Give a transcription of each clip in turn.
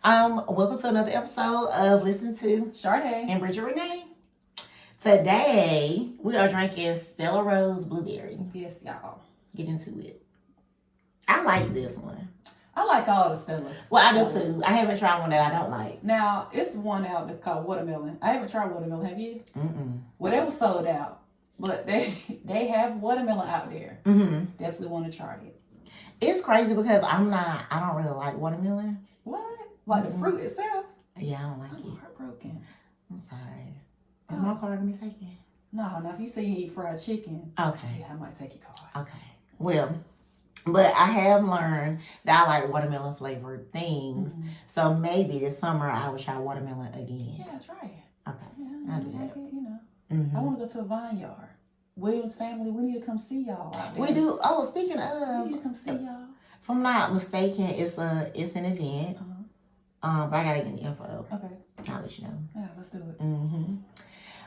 Welcome to another episode of Listen to Sade and Bridget Renee. Today we are drinking Stella Rose Blueberry. Yes, y'all. Get into it. I like this one. I like all the Stellas. Well, I do too. I haven't tried one that I don't like. Now, it's one out that's called watermelon. I haven't tried watermelon. Have you? Well, they were sold out, but they have watermelon out there. Definitely want to try it. It's crazy because I don't really like watermelon. What? Like the fruit itself? Yeah, I don't like I'm it. heartbroken. I'm sorry. Is my card gonna be taken? No, now if you say you eat fried chicken, Okay. yeah, I might take your card. Okay. Well, but I have learned that I like watermelon flavored things. So maybe this summer I will try watermelon again. Yeah, try it. Okay. Yeah, I'll do that. You know, I want to go to a vineyard. Williams family, we need to come see y'all out there. We do. Oh, speaking We of, need to come see y'all. if I'm not mistaken, it's an event. But I gotta get the info. Okay. I'll let you know. Yeah, let's do it.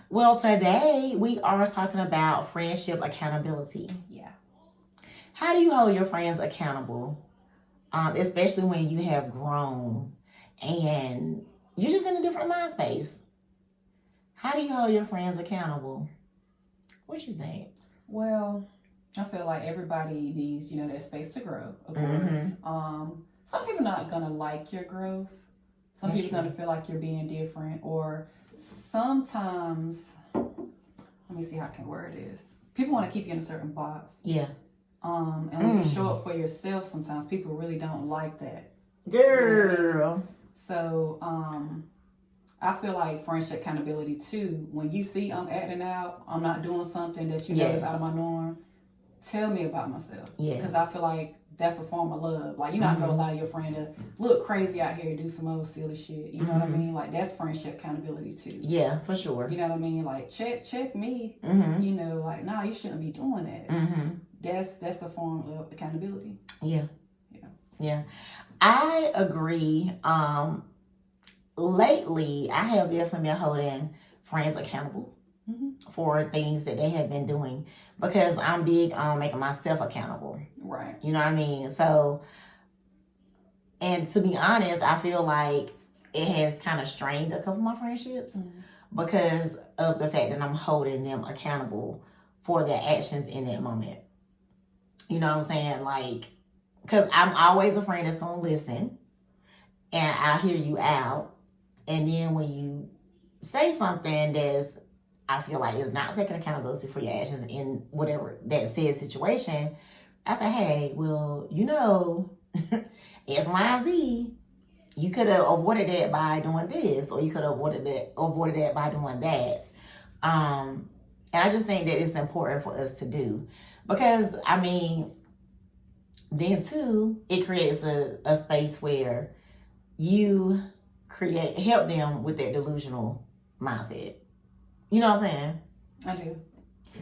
Well, today we are talking about friendship accountability. Yeah. How do you hold your friends accountable, especially when you have grown and you're just in a different mind space? How do you hold your friends accountable? What you think? Well, I feel like everybody needs, that space to grow, of course. Some people not gonna like your growth. Some That's people true. gonna feel like you're being different, or sometimes, let me see how I can word this. People want to keep you in a certain box. Yeah. And when you show up for yourself, sometimes people really don't like that. Girl. So, I feel like friendship accountability too. When you see I'm acting out, I'm not doing something that you know is out of my norm, tell me about myself. Yes. Because I feel like that's a form of love. Like, you're not going to allow your friend to look crazy out here and do some old silly shit. You know what I mean? Like, that's friendship accountability too. Yeah, for sure. You know what I mean? Like, check me. Like, nah, you shouldn't be doing that. That's a form of accountability. Yeah. I agree. Lately, I have definitely been holding friends accountable for things that they have been doing because I'm big on making myself accountable. Right. You know what I mean? So, and to be honest, I feel like it has kind of strained a couple of my friendships because of the fact that I'm holding them accountable for their actions in that moment. You know what I'm saying? Like, because I'm always a friend that's going to listen and I'll hear you out. And then when you say something that's, I feel like is not taking accountability for your actions in whatever that said situation, I say, hey, well, X, Y, and Z, you could have avoided that by doing this, or you could have avoided that by doing that. And I just think that it's important for us to do because, I mean, then too, it creates a space where you help them with that delusional mindset. You know what I'm saying? I do.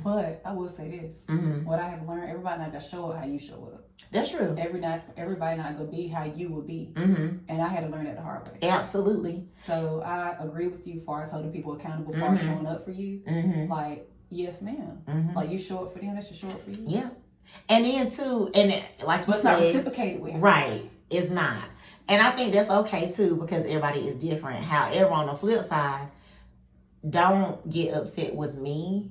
But I will say this. What I have learned, everybody not going to show up how you show up. That's true. Everybody not going to be how you would be. And I had to learn that the hard way. Absolutely. So I agree with you as far as holding people accountable, as far as showing up for you. Like, yes, ma'am. Like, you show up for them, they should show up for you. Yeah. And then too, like you but it's said, not reciprocated with. Right. It's not. And I think that's okay too because everybody is different. However, on the flip side, don't get upset with me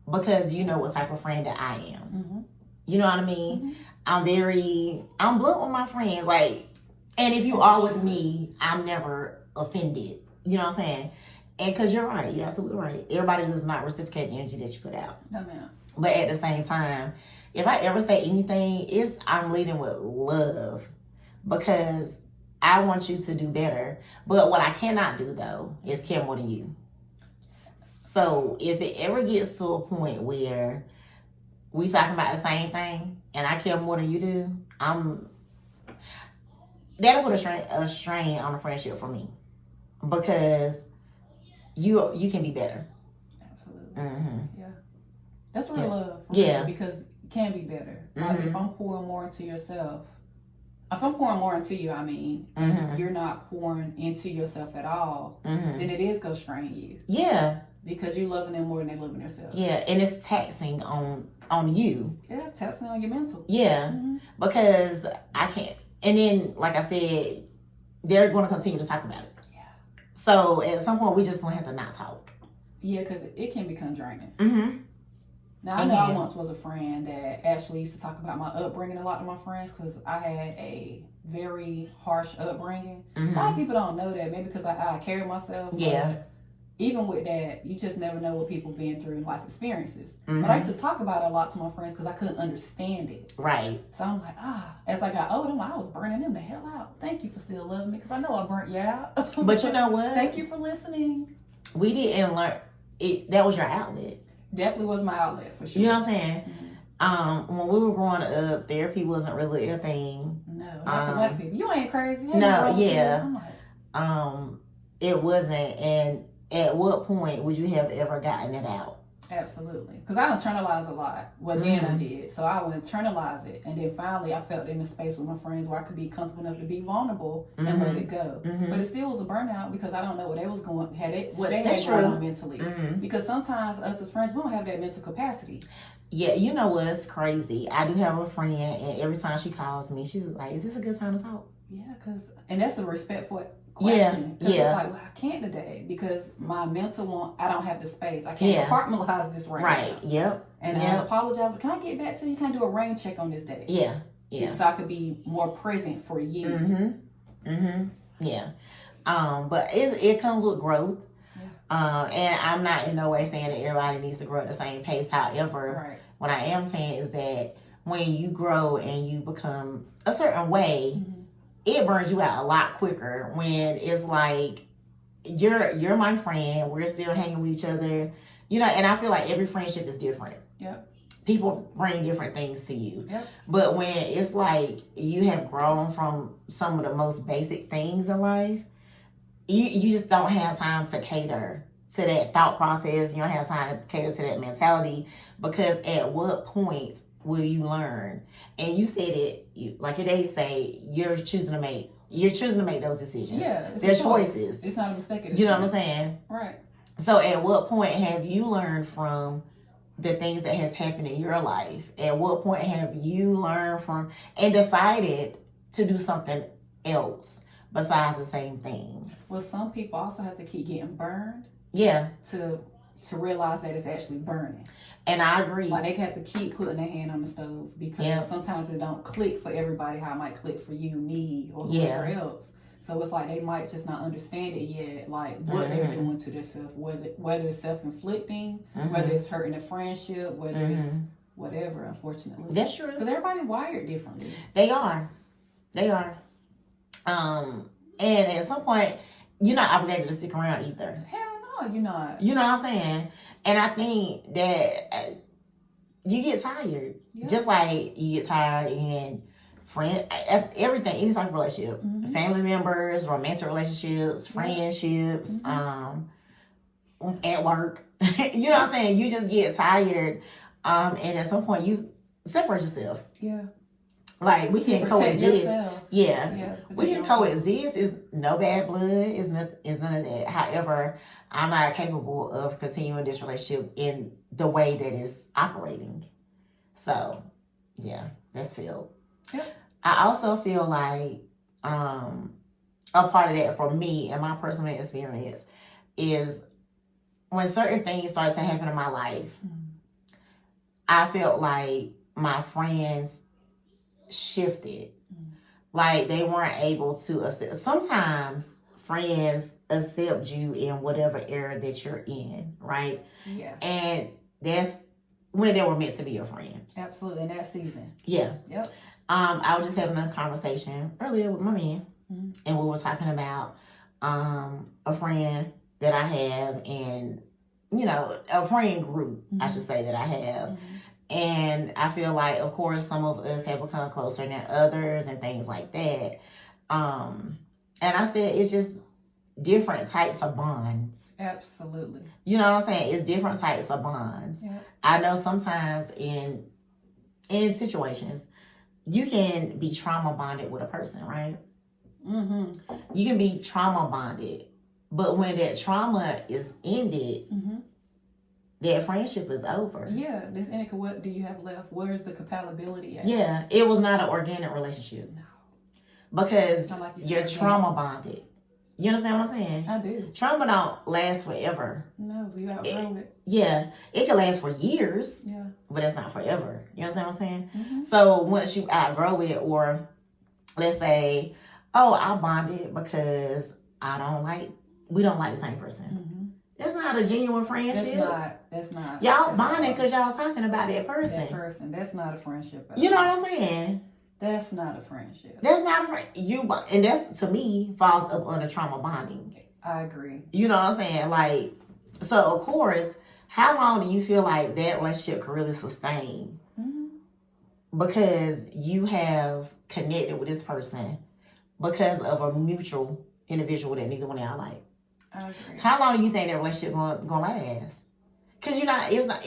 because you know what type of friend that I am. You know what I mean? I'm blunt with my friends. Like, and if you are with me, I'm never offended. You know what I'm saying? And because you're right. You're absolutely right. Everybody does not reciprocate the energy that you put out. No, ma'am. But at the same time, if I ever say anything, I'm leading with love because I want you to do better. But what I cannot do, though, is care more than you. So if it ever gets to a point where we talking about the same thing and I care more than you do, that'll put a strain on the friendship for me because you can be better. Absolutely. Yeah. That's real love. Yeah. Because it can be better. Like, if I'm pouring more into yourself, if I'm pouring more into you, and you're not pouring into yourself at all, then it is going to strain you. Yeah. Because you're loving them more than they're loving themselves. Yeah, and it's taxing on you. Yeah, it's taxing on your mental. Yeah, because I can't. And then, like I said, they're going to continue to talk about it. Yeah. So at some point, we just going to have to not talk. Yeah, because it can become draining. Mm-hmm. Now, I know I once was a friend that actually used to talk about my upbringing a lot to my friends because I had a very harsh upbringing. Mm-hmm. A lot of people don't know that, maybe because I carry myself. Yeah. But even with that, you just never know what people been through in life experiences. Mm-hmm. But I used to talk about it a lot to my friends because I couldn't understand it. Right. So I'm like, as I got older, I was burning them the hell out. Thank you for still loving me because I know I burnt you out. But you know what? Thank you for listening. We didn't learn it. That was your outlet. Definitely was my outlet for sure. You know what I'm saying? Mm-hmm. When we were growing up, therapy wasn't really a thing. No, not for black people. You ain't crazy. You ain't No, wrong with yeah. you. I'm like, It wasn't. And at what point would you have ever gotten it out? absolutely. Because I internalized a lot. Well, then I did. So I would internalize it. And then finally, I felt in a space with my friends where I could be comfortable enough to be vulnerable and let it go. But it still was a burnout because I don't know what they was going, what they had going on mentally. Because sometimes us as friends, we don't have that mental capacity. Yeah, you know what's crazy? I do have a friend, and every time she calls me, she's like, "Is this a good time to talk?" Yeah, and that's a respectful question. Yeah. It's like, well, I can't today because my mental one, I don't have the space. I can't compartmentalize this right now. Right. Yep. And I apologize, but can I get back to you? Can I do a rain check on this day? Yeah. Yeah. So I could be more present for you. Yeah. But it comes with growth. Yeah. And I'm not in no way saying that everybody needs to grow at the same pace. However, what I am saying is that when you grow and you become a certain way, it burns you out a lot quicker when it's like you're my friend, we're still hanging with each other, you know, and I feel like every friendship is different. Yep. People bring different things to you. Yep. But when it's like you have grown from some of the most basic things in life, you just don't have time to cater to that thought process. You don't have time to cater to that mentality, because at what point will you learn? And you said it, like they say, you're choosing to make those decisions. Yeah, they're choices. It's not a mistake. You know what I'm saying? Right. So at what point have you learned from the things that has happened in your life? At what point have you learned from and decided to do something else besides the same thing? Well, some people also have to keep getting burned. Yeah. To realize that it's actually burning. And I agree. Like they have to keep putting their hand on the stove because sometimes it don't click for everybody how it might click for you, me, or whoever else. So it's like they might just not understand it yet, like what they're doing to themselves, whether it's self-inflicting, whether it's hurting a friendship, whether it's whatever, unfortunately. That's true. Because everybody wired differently. They are. And at some point, you're not obligated to stick around either. Hell no, you're not. You know what I'm saying? And I think that you get tired. Yep. Just like you get tired in everything, any type of relationship. Family members, romantic relationships, friendships, at work. You know what I'm saying? You just get tired. And at some point you separate yourself. Yeah. Like we can coexist. Yourself. Yeah. We can coexist. It's no bad blood. It's none of that. However, I'm not capable of continuing this relationship in the way that it's operating. So, yeah, that's filled. Yep. I also feel like a part of that for me and my personal experience is when certain things started to happen in my life, I felt like my friends shifted. Like they weren't able to accept. Sometimes friends accept you in whatever era that you're in, right? Yeah. And that's when they were meant to be your friend. Absolutely, in that season. Yeah. Yep. I was just having a conversation earlier with my man, and we were talking about a friend that I have, and a friend group, I should say, that I have. And I feel like, of course, some of us have become closer than others and things like that. And I said, it's just different types of bonds. Absolutely. You know what I'm saying? It's different types of bonds. Yeah. I know sometimes in situations, you can be trauma bonded with a person, right? You can be trauma bonded. But when that trauma is ended, that friendship is over. Yeah, this Annika, what do you have left? Where's the compatibility at? Yeah, it was not an organic relationship. No. because Sound like you you're said trauma bonded. You understand what I'm saying? I do. Trauma don't last forever. No, you outgrow it. Yeah, it can last for years, Yeah. but it's not forever. You understand what I'm saying? Mm-hmm. So once you outgrow it, or let's say, oh, I bonded because we don't like the same person. Mm-hmm. That's not a genuine friendship. That's not. Y'all bonding because y'all talking about that person. That person. That's not a friendship. You know what I'm saying? That's not a friendship. That's not a friend. And that's, to me, falls up under trauma bonding. I agree. You know what I'm saying? Like, so of course, how long do you feel like that relationship can really sustain? Mm-hmm. Because you have connected with this person because of a mutual individual that neither one of y'all like. I agree. How long do you think that relationship gonna last? Because it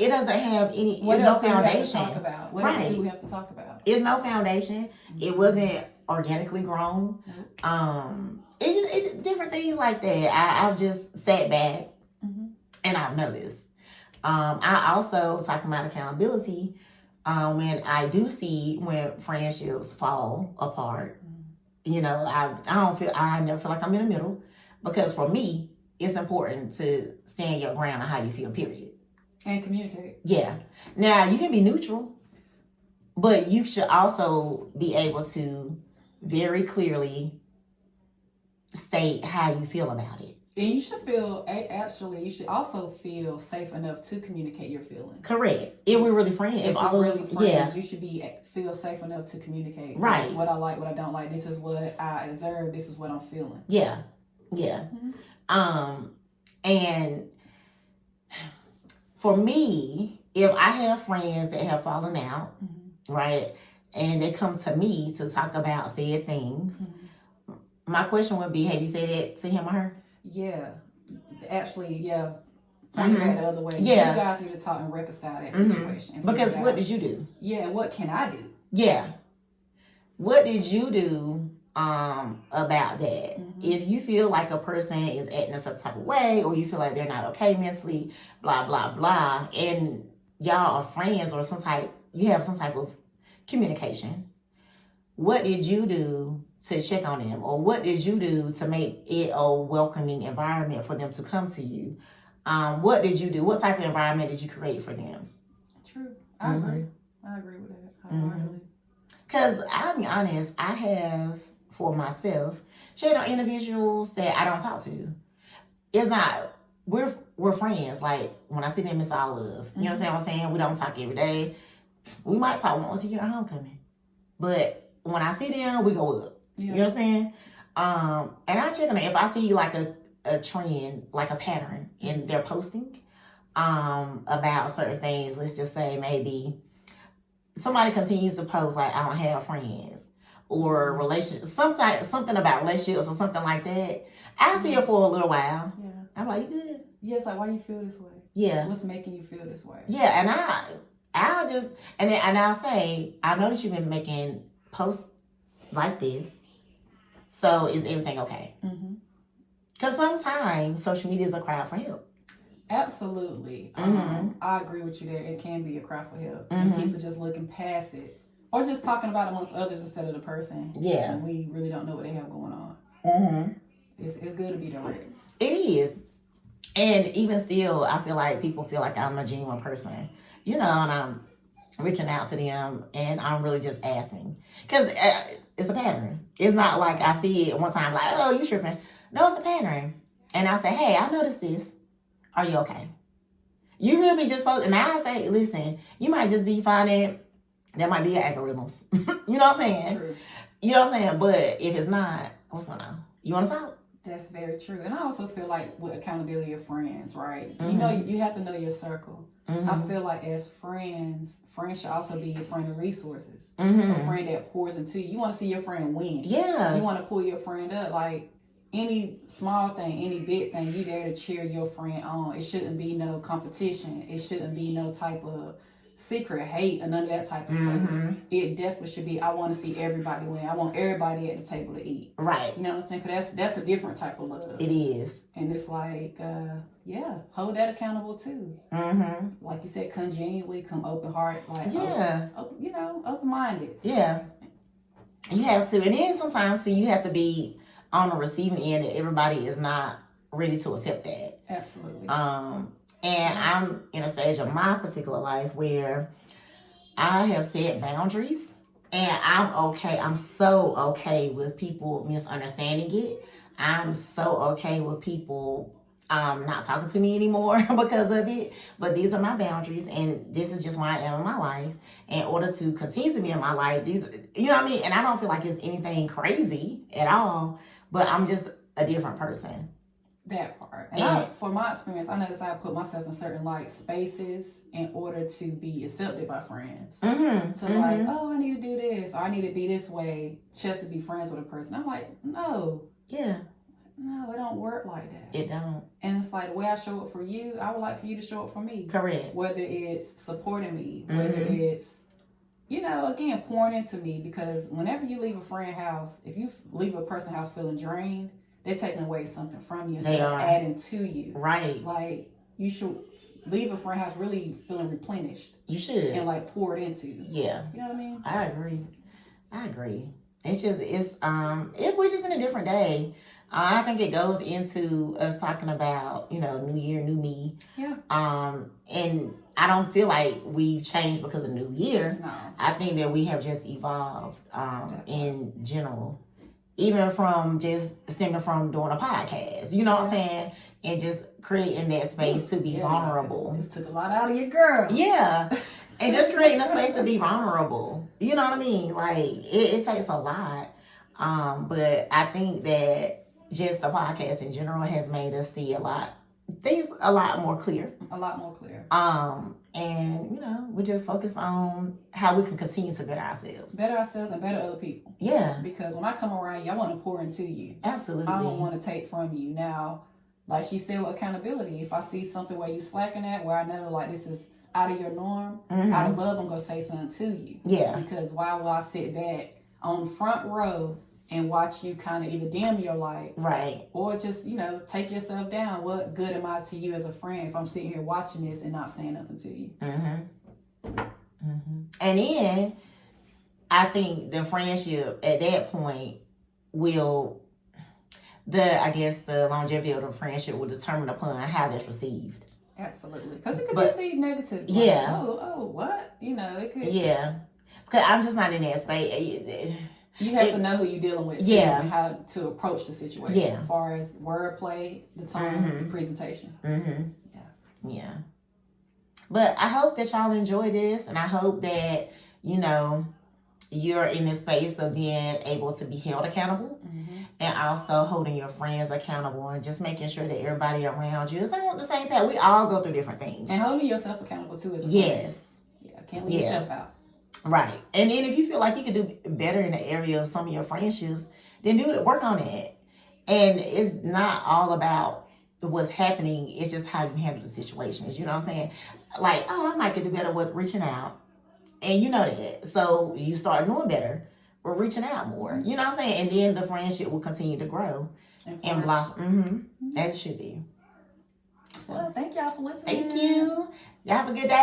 doesn't have any. What it's else no do we have to foundation. talk about? What Right. else do we have to talk about? It's no foundation. Mm-hmm. It wasn't organically grown. Nope. It's different things like that. I've just sat back Mm-hmm. and I've noticed. I also, talking about accountability, when I do see when friendships fall apart, you know, I never feel like I'm in the middle, because for me, it's important to stand your ground on how you feel, period. And communicate. Yeah. Now, you can be neutral, but you should also be able to very clearly state how you feel about it. And you should also feel safe enough to communicate your feelings. Correct. If we're really friends. If we're really friends, yeah. you should feel safe enough to communicate. Right. This is what I like, what I don't like. This is what I observe. This is what I'm feeling. Yeah. Yeah. Mm-hmm. And for me, if I have friends that have fallen out, Mm-hmm. right, and they come to me to talk about said things, Mm-hmm. my question would be, have you said that to him or her? Yeah. Actually, yeah. Point it back the other way. Yeah. You guys need to talk and reconcile that Mm-hmm. situation. and Because figure it what out. did you do? Yeah, what can I do? Yeah. What did you do about that? Mm-hmm. If you feel like a person is acting a certain type of way, or you feel like they're not okay mentally, blah, blah, blah, and y'all are friends, or you have some type of communication, what did you do to check on them? Or what did you do to make it a welcoming environment for them to come to you? What did you do? What type of environment did you create for them? True. I agree. I agree with that wholeheartedly. Because I'll be honest, I have, for myself, checked on individuals that I don't talk to. It's not, we're friends. Like, when I see them, it's all love. You understand what I'm saying? We don't talk every day. We might talk once a year at homecoming. But when I see them, we go up. Yeah. You know what I'm saying? And I check on them. If I see like a trend, like a pattern in their posting about certain things, let's just say maybe somebody continues to post like, I don't have friends, or relationships, something about relationships or something like that. I see it for a little while. Yeah. I'm like, you good? Yeah, it's like, why you feel this way? Yeah. What's making you feel this way? Yeah, and I'll just, and I'll say, I noticed you've been making posts like this. So is everything okay? Mm-hmm. Because sometimes social media is a cry for help. Absolutely. Mm-hmm. I agree with you there. It can be a cry for help. Mm-hmm. And people just looking past it. Or just talking about it amongst others instead of the person. Yeah. And we really don't know what they have going on. Mm-hmm. It's good to be direct. It is. And even still, I feel like people feel like I'm a genuine person. You know, and I'm reaching out to them and I'm really just asking. Because it's a pattern. It's not like I see it one time like, oh, you tripping. No, it's a pattern. And I'll say, hey, I noticed this. Are you okay? You could be just supposed, and I say, listen, you might just be finding, there might be algorithms. You know what I'm saying? True. You know what I'm saying? But if it's not, what's going on? You want to talk? That's very true. And I also feel like with accountability of friends, right? Mm-hmm. You know, you have to know your circle. Mm-hmm. I feel like as friends should also be a friend of resources. Mm-hmm. A friend that pours into you. You want to see your friend win. Yeah. You want to pull your friend up. Like, any small thing, any big thing, you there to cheer your friend on. It shouldn't be no competition. It shouldn't be no type of secret hate or none of that type of Mm-hmm. stuff. It definitely should be, I want to see everybody win. I want everybody at the table to eat. Right. You know what I'm saying? Because that's a different type of love. It is. And it's like, yeah, hold that accountable too. Mm-hmm. Like you said, come genuinely, come open heart, like Yeah. open-minded. Yeah. You have to. And then sometimes, you have to be on the receiving end that everybody is not ready to accept that. Absolutely. And I'm in a stage of my particular life where I have set boundaries, and I'm okay. I'm so okay with people misunderstanding it. I'm so okay with people not talking to me anymore because of it. But these are my boundaries, and this is just where I am in my life. In order to continue to be in my life, these, you know what I mean? And I don't feel like it's anything crazy at all, but I'm just a different person. That part. And for my experience, I noticed I put myself in certain like spaces in order to be accepted by friends. Like, oh, I need to do this, or I need to be this way just to be friends with a person. I'm like, no. Yeah. No, it don't work like that. It don't. And it's like the way I show up for you, I would like for you to show up for me. Correct. Whether it's supporting me, whether it's, you know, again, pouring into me. Because whenever you leave a friend house, if you leave a person's house feeling drained, they're taking away something from you instead of adding to you. Right. Like, you should leave a friend house really feeling replenished. You should. And like poured into. Yeah. You know what I mean? I agree. It's just, we're just in a different day. I think it goes into us talking about, you know, new year, new me. Yeah. And I don't feel like we've changed because of new year. No. I think that we have just evolved in general. Even from just stemming from doing a podcast, you know what I'm saying? And just creating that space to be vulnerable. This took a lot out of your girl. Yeah. And just creating a space to be vulnerable. You know what I mean? Like, it takes a lot. But I think that just the podcast in general has made us see things a lot more clear. A lot more clear. And, you know, we just focus on how we can continue to better ourselves. Better ourselves and better other people. Yeah. Because when I come around you, I want to pour into you. Absolutely. I don't want to take from you. Now, like she said with accountability, if I see something where you slacking at, where I know like this is out of your norm, out of love, I'm going to say something to you. Yeah. Because why will I sit back on front row and watch you kind of either dim your light, right, or just, you know, take yourself down? What good am I to you as a friend if I'm sitting here watching this and not saying nothing to you? And then I think the friendship at that point will, the longevity of the friendship will determine upon how that's received. Absolutely, because it could be received negatively. Like, yeah. Oh, what? You know, it could. Yeah, because I'm just not in that space. You have to know who you're dealing with, too, and how to approach the situation. Yeah. As far as wordplay, the tone, the presentation. Yeah. But I hope that y'all enjoy this, and I hope that, you know, you're in this space of being able to be held accountable, and also holding your friends accountable, and just making sure that everybody around you is on the same path. We all go through different things. And holding yourself accountable, too, as a friend. Yes. Yeah, can't leave yourself out. Right. And then if you feel like you could do better in the area of some of your friendships, then work on it. And it's not all about what's happening. It's just how you handle the situations. You know what I'm saying? Like, oh, I might could do better with reaching out. And you know that. So you start doing better with reaching out more. You know what I'm saying? And then the friendship will continue to grow and blossom. As it should be. So, well, thank y'all for listening. Thank you. Y'all have a good day.